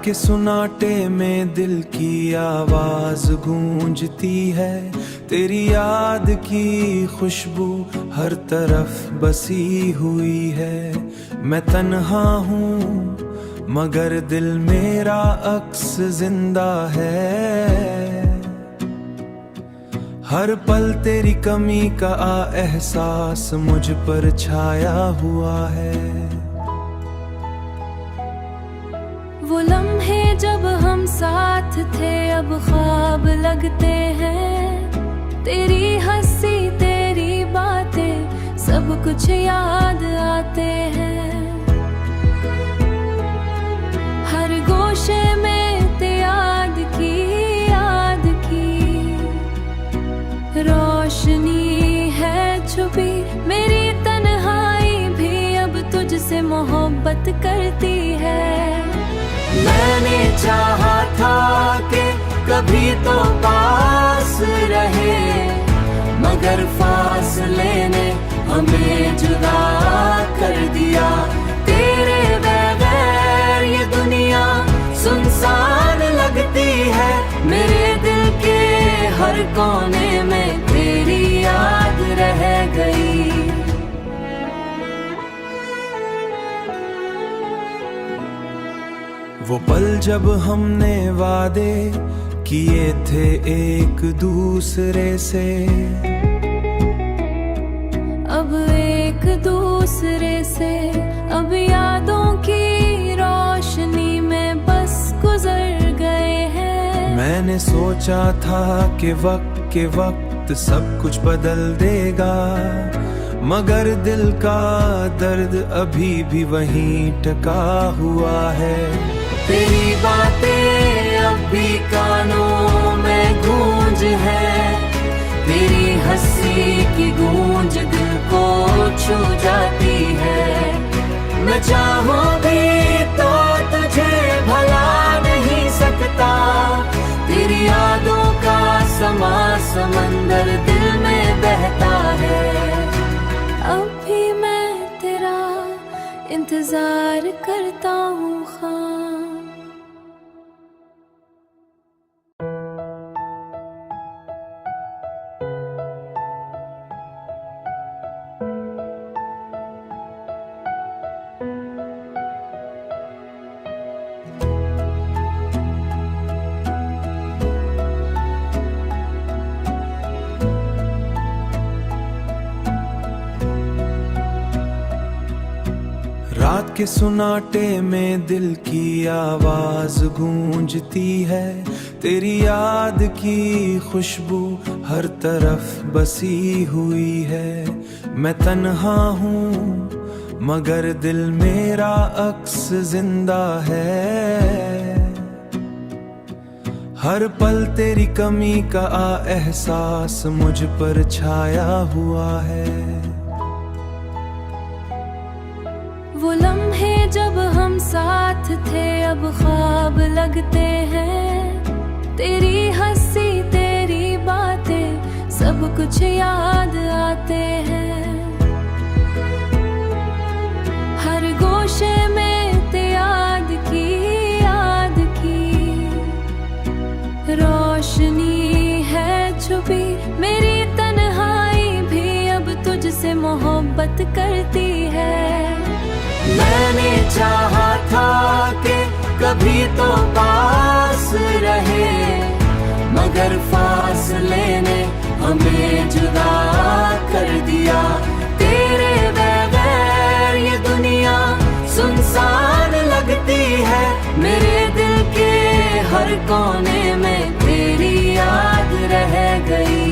के सुनाटे में दिल की आवाज गूंजती है, तेरी याद की खुशबू हर तरफ बसी हुई है। मैं तन्हा हूँ मगर दिल मेरा अक्स जिंदा है। हर पल तेरी कमी का एहसास मुझ पर छाया हुआ है। वो लम्हे जब हम साथ थे अब ख्वाब लगते हैं। तेरी हंसी तेरी बातें सब कुछ याद आते हैं। हर गोशे में ते याद की रोशनी है छुपी। मेरी तन्हाई भी अब तुझसे मोहब्बत करती है। मैंने चाहा था कि कभी तो पास रहे, मगर फासले ने हमें जुदा कर दिया। तेरे बगैर ये दुनिया सुनसान लगती है। मेरे दिल के हर कोने में तेरी याद रह गई। वो पल जब हमने वादे किए थे एक दूसरे से, अब एक दूसरे से अब यादों की रोशनी में बस गुजर गए हैं। मैंने सोचा था कि वक्त के वक्त सब कुछ बदल देगा, मगर दिल का दर्द अभी भी वहीं टका हुआ है। तेरी बातें अब भी कानों में गूंज है। तेरी हंसी की गूंज दिल को छू जाती है। मैं चाहूं भी तो तुझे भला नहीं सकता। तेरी यादों का समा समंदर दिल में बहता है। अब भी मैं तेरा इंतजार करता हूँ खां। रात के सुनाटे में दिल की आवाज गूंजती है। तेरी याद की खुशबू हर तरफ बसी हुई है। मैं तन्हा हूँ मगर दिल मेरा अक्स जिंदा है। हर पल तेरी कमी का एहसास मुझ पर छाया हुआ है। वो लम्हे जब हम साथ थे अब ख्वाब लगते हैं। तेरी हंसी तेरी बातें सब कुछ याद आते हैं। हर गोशे में ते याद की रोशनी है छुपी। मेरी तन्हाई भी अब तुझसे मोहब्बत करती है। मैंने चाहा था कि कभी तो पास रहे, मगर फासले ने हमें जुदा कर दिया। तेरे बगैर ये दुनिया सुनसान लगती है। मेरे दिल के हर कोने में तेरी याद रह गई।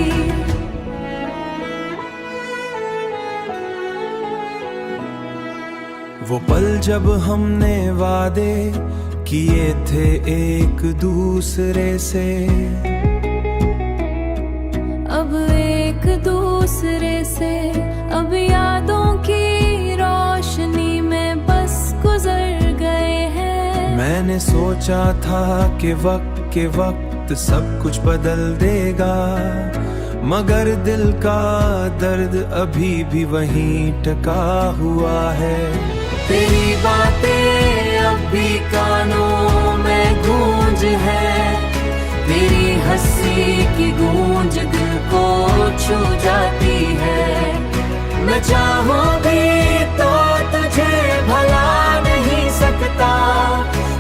वो पल जब हमने वादे किए थे एक दूसरे से, अब एक दूसरे से अब यादों की रोशनी में बस गुजर गए हैं। मैंने सोचा था कि वक्त के वक्त सब कुछ बदल देगा, मगर दिल का दर्द अभी भी वहीं टका हुआ है। तेरी बातें अब भी कानों में गूंज है, तेरी हंसी की गूंज दिल को छू जाती है। मैं चाहूं भी तो तुझे भला नहीं सकता,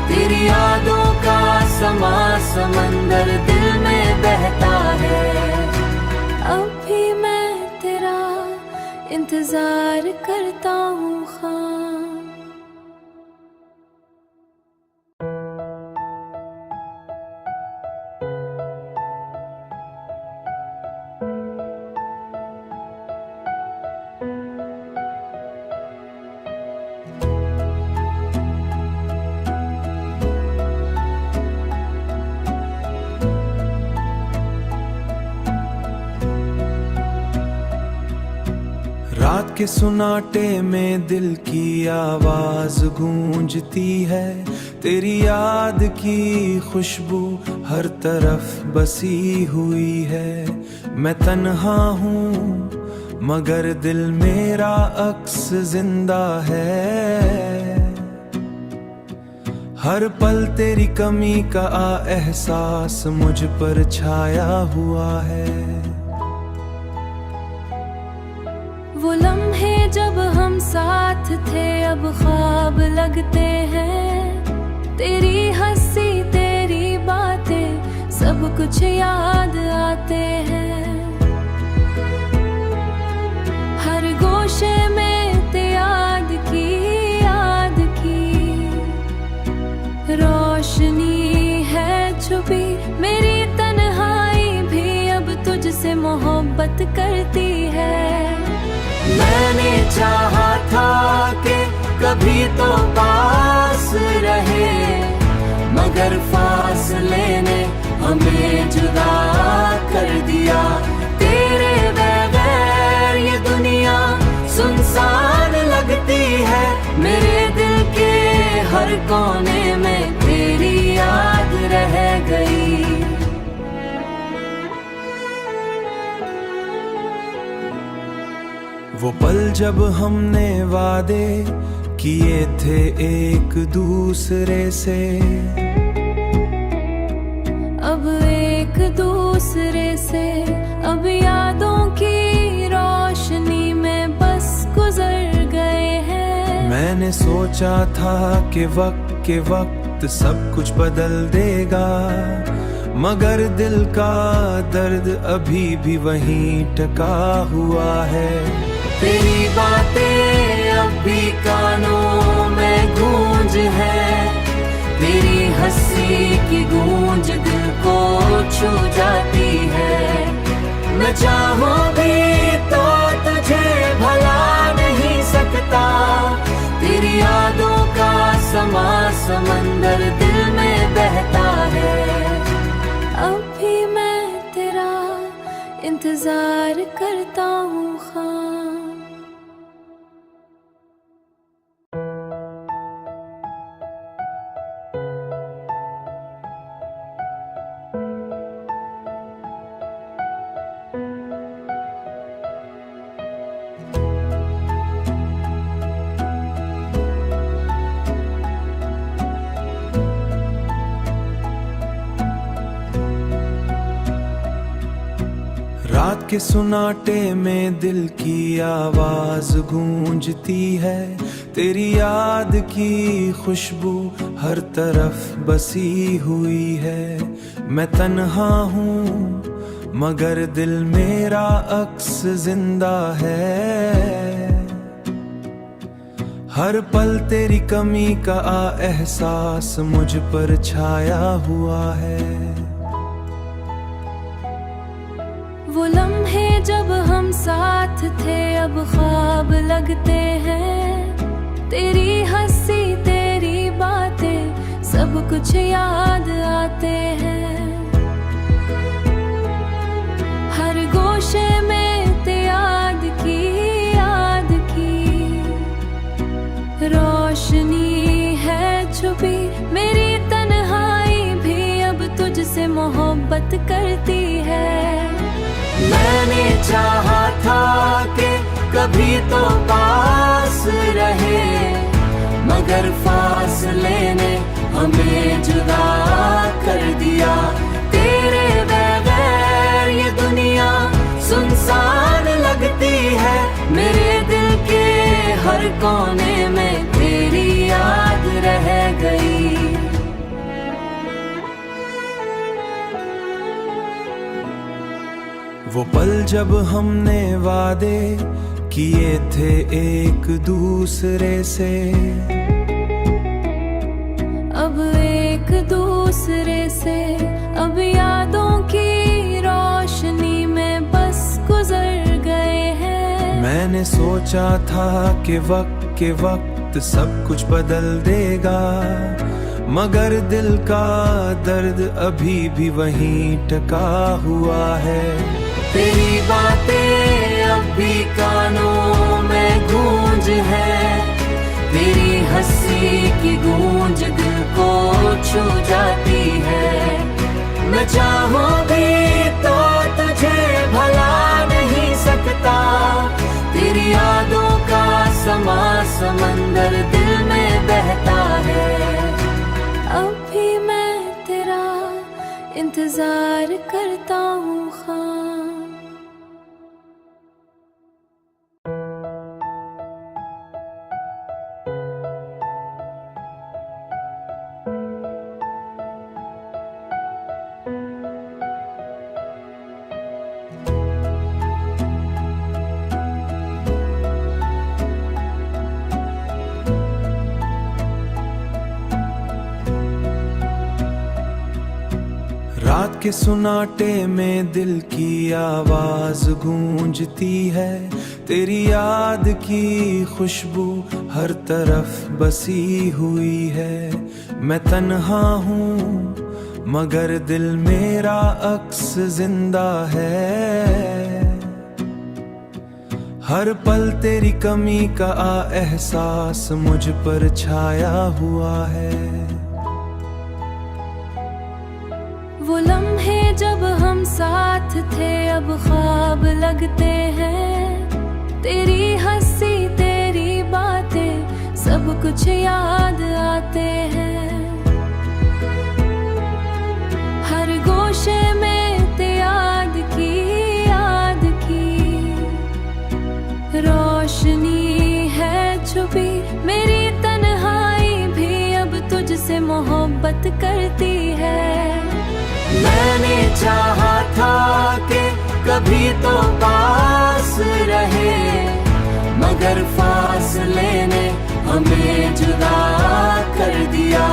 तेरी यादों का समा समंदर दिल में बहता है। अब भी मैं तेरा इंतजार करता हूँ खां। रात के सुनाटे में दिल की आवाज गूंजती है, तेरी याद की खुशबू हर तरफ बसी हुई है। मैं तन्हा हूँ मगर दिल मेरा अक्स जिंदा है। हर पल तेरी कमी का एहसास मुझ पर छाया हुआ है। वो लम्हे जब हम साथ थे अब ख्वाब लगते हैं, तेरी हंसी तेरी बातें सब कुछ याद आते हैं। हर गोशे में ते याद की रोशनी है छुपी, मेरी तन्हाई भी अब तुझसे मोहब्बत करती है। मैंने चाहा था कि कभी तो पास रहे, मगर फासले ने हमें जुदा कर दिया। तेरे बगैर ये दुनिया सुनसान लगती है, मेरे दिल के हर कोने में तेरी याद रह गई। वो पल जब हमने वादे किए थे एक दूसरे से, अब एक दूसरे से अब यादों की रोशनी में बस गुजर गए हैं। मैंने सोचा था कि वक्त के वक्त सब कुछ बदल देगा, मगर दिल का दर्द अभी भी वहीं टका हुआ है। तेरी बातें अब भी कानों में गूंज है, तेरी हंसी की गूंज दिल को छू जाती है। मैं चाहूं भी तो तुझे भला नहीं सकता, तेरी यादों का समा समंदर दिल में बहता है। अब भी मैं तेरा इंतजार करता हूँ खां। रात के सुनाटे में दिल की आवाज गूंजती है, तेरी याद की खुशबू हर तरफ बसी हुई है। मैं तन्हा हूँ मगर दिल मेरा अक्स जिंदा है। हर पल तेरी कमी का एहसास मुझ पर छाया हुआ है। वो लम्हे जब हम साथ थे अब ख्वाब लगते हैं, तेरी हंसी तेरी बातें सब कुछ याद आते हैं। हर गोशे में ते याद की रोशनी है छुपी, मेरी तन्हाई भी अब तुझसे मोहब्बत करती है। मैंने चाहा था कि कभी तो पास रहे, मगर मगर फासले ने हमें जुदा कर दिया। तेरे बगैर ये दुनिया सुनसान लगती है, मेरे दिल के हर कोने में तेरी याद रह गई। वो पल जब हमने वादे किए थे एक दूसरे से, अब एक दूसरे से अब यादों की रोशनी में बस गुजर गए हैं। मैंने सोचा था कि वक्त के वक्त सब कुछ बदल देगा, मगर दिल का दर्द अभी भी वहीं टका हुआ है। तेरी बातें अब भी कानों में गूंज है, तेरी हंसी की गूंज दिल को छू जाती है। मैं चाहूं भी तो तुझे भला नहीं सकता, तेरी यादों का समा समंदर दिल में बहता है। अब भी मैं तेरा इंतजार करता हूँ खां। रात के सुनाटे में दिल की आवाज गूंजती है, तेरी याद की खुशबू हर तरफ बसी हुई है। मैं तन्हा हूँ मगर दिल मेरा अक्स जिंदा है, हर पल तेरी कमी का एहसास मुझ पर छाया हुआ है। वो लम्हे जब हम साथ थे अब ख्वाब लगते हैं, तेरी हंसी तेरी बातें सब कुछ याद आते हैं। हर गोशे में ते याद की रोशनी है छुपी, मेरी तन्हाई भी अब तुझसे मोहब्बत करती है। मैंने चाहा था कि कभी तो पास रहे, मगर फासले ने हमें जुदा कर दिया।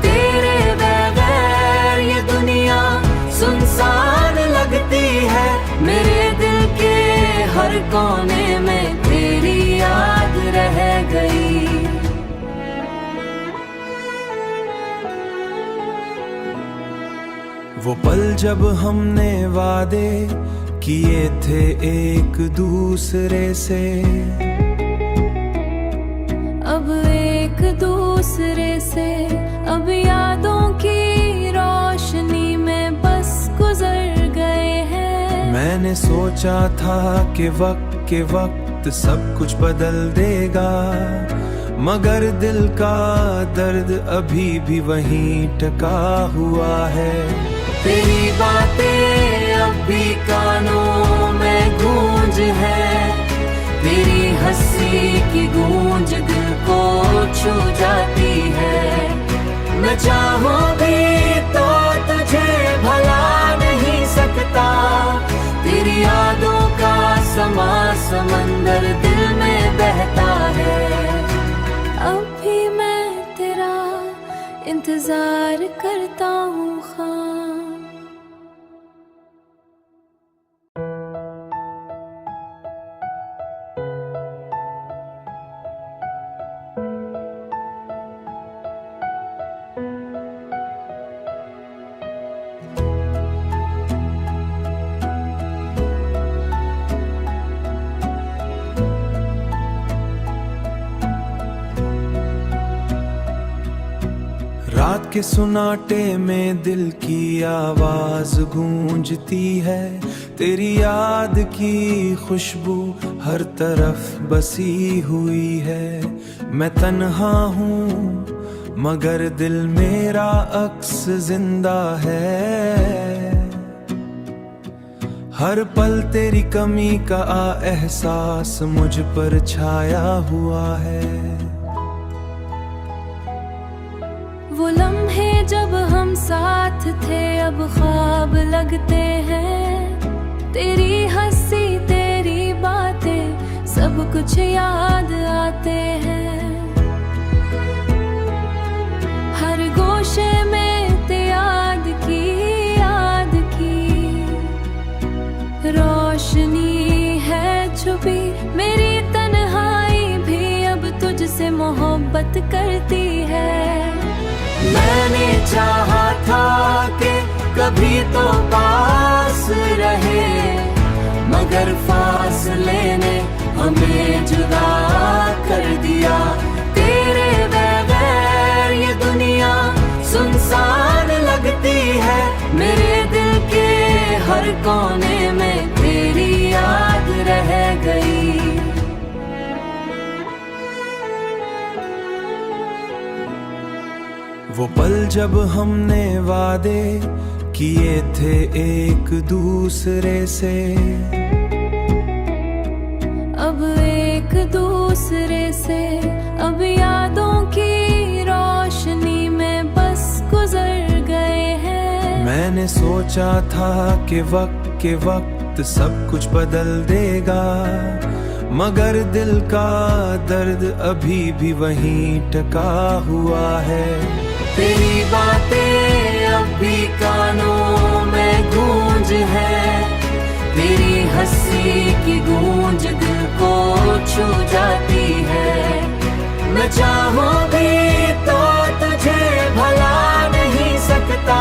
तेरे बगैर ये दुनिया सुनसान लगती है, मेरे दिल के हर कोने में तेरी याद रह गई। वो पल जब हमने वादे किए थे एक दूसरे से, अब एक दूसरे से अब यादों की रोशनी में बस गुजर गए हैं। मैंने सोचा था कि वक्त के वक्त सब कुछ बदल देगा, मगर दिल का दर्द अभी भी वहीं टका हुआ है। तेरी बातें अब भी कानों में गूंज है, तेरी हंसी की गूंज दिल को छू जाती है। मैं चाहूं भी तो तुझे भला नहीं सकता, तेरी यादों का समा समंदर दिल में बहता है। अब भी मैं तेरा इंतजार करता हूँ खां। रात रात के सुनाटे में दिल की आवाज गूंजती है, तेरी याद की खुशबू हर तरफ बसी हुई है। मैं तन्हा हूँ मगर दिल मेरा अक्स जिंदा है। हर पल तेरी कमी का एहसास मुझ पर छाया हुआ है। वो लम्हे जब हम साथ थे अब ख्वाब लगते हैं। तेरी हंसी तेरी बातें सब कुछ याद आते हैं। हर गोशे में ते याद की रोशनी है छुपी। मेरी तन्हाई भी अब तुझसे मोहब्बत करती है। मैंने चाहा था कि कभी तो पास रहे, मगर फासले ने हमें जुदा कर दिया। तेरे बगैर ये दुनिया सुनसान लगती है। मेरे दिल के हर कोने में तेरी याद रह गई। वो पल जब हमने वादे किए थे एक दूसरे से, अब एक दूसरे से अब यादों की रोशनी में बस गुजर गए हैं। मैंने सोचा था कि वक्त के वक्त सब कुछ बदल देगा, मगर दिल का दर्द अभी भी वहीं टका हुआ है। तेरी बातें अब भी कानों में गूंज है, तेरी हंसी की गूंज दिल को छू जाती है। मैं चाहूं भी तो तुझे भला नहीं सकता,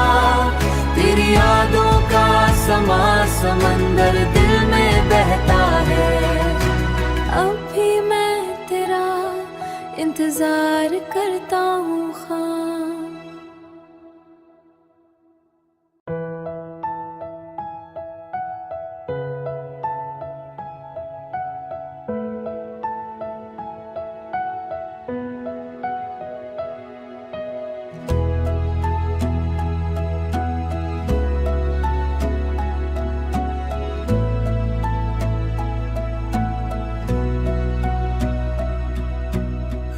तेरी यादों का समा समंदर दिल में बहता है। अब भी मैं तेरा इंतजार करता हूँ खां।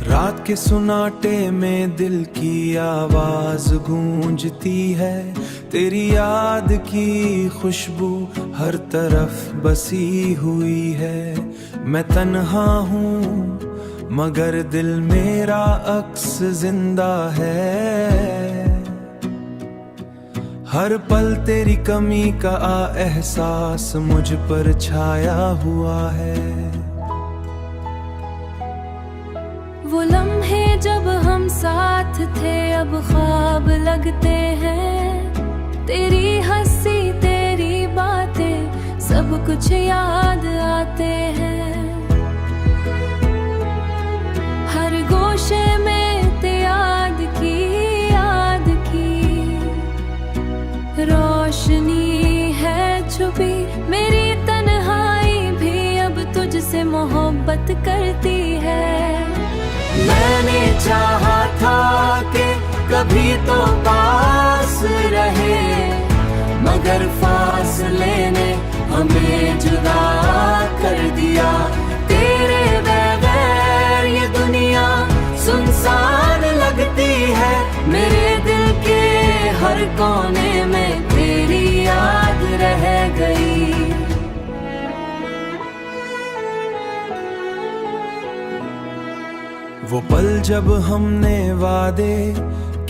रात के सुनाटे में दिल की आवाज गूंजती है, तेरी याद की खुशबू हर तरफ बसी हुई है। मैं तन्हा हूँ मगर दिल मेरा अक्स जिंदा है। हर पल तेरी कमी का एहसास मुझ पर छाया हुआ है। वो लम्हे जब हम साथ थे अब ख्वाब लगते हैं। तेरी हंसी तेरी बातें सब कुछ याद आते हैं। हर गोशे में ते याद की रोशनी है छुपी। मेरी तन्हाई भी अब तुझसे मोहब्बत करती है। मैंने चाहा था कि कभी तो पास रहे, मगर फासले ने हमें जुदा कर दिया। तेरे बगैर ये दुनिया सुनसान लगती है। मेरे दिल के हर कोने में तेरी याद रह गई। वो पल जब हमने वादे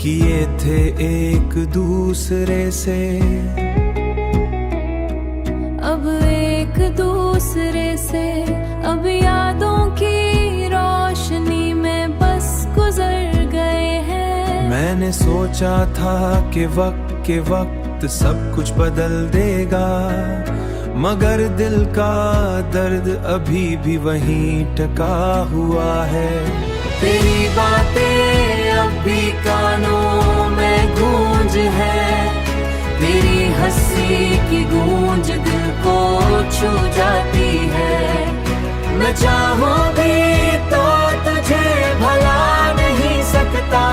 किए थे एक दूसरे से, अब एक दूसरे से अब यादों की रोशनी में बस गुजर गए हैं। मैंने सोचा था कि वक्त के वक्त सब कुछ बदल देगा, मगर दिल का दर्द अभी भी वहीं टका हुआ है। तेरी बातें अब भी कानों में गूंज है, तेरी हंसी की गूंज दिल को छू जाती है। मैं चाहूं भी तो तुझे भला नहीं सकता,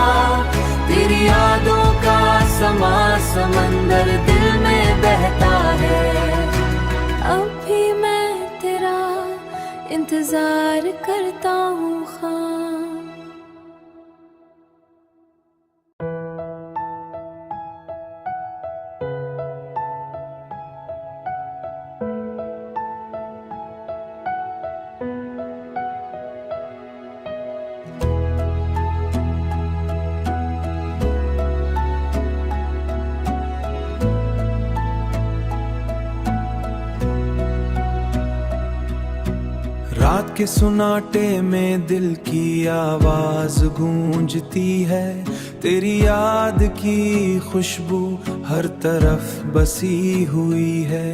तेरी यादों का समा समंदर दिल में बहता है। अब भी मैं तेरा इंतजार करता हूँ खां। रात के सुनाटे में दिल की आवाज गूंजती है, तेरी याद की खुशबू हर तरफ बसी हुई है।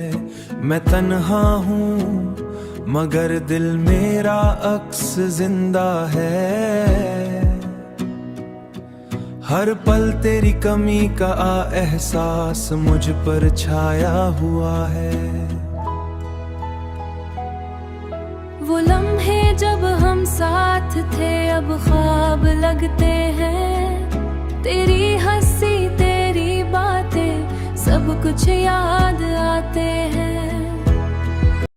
मैं तन्हा हूँ मगर दिल मेरा अक्स जिंदा है, हर पल तेरी कमी का एहसास मुझ पर छाया हुआ है। वो लम्हे जब हम साथ थे अब ख्वाब लगते हैं, तेरी हंसी तेरी बातें सब कुछ याद आते हैं।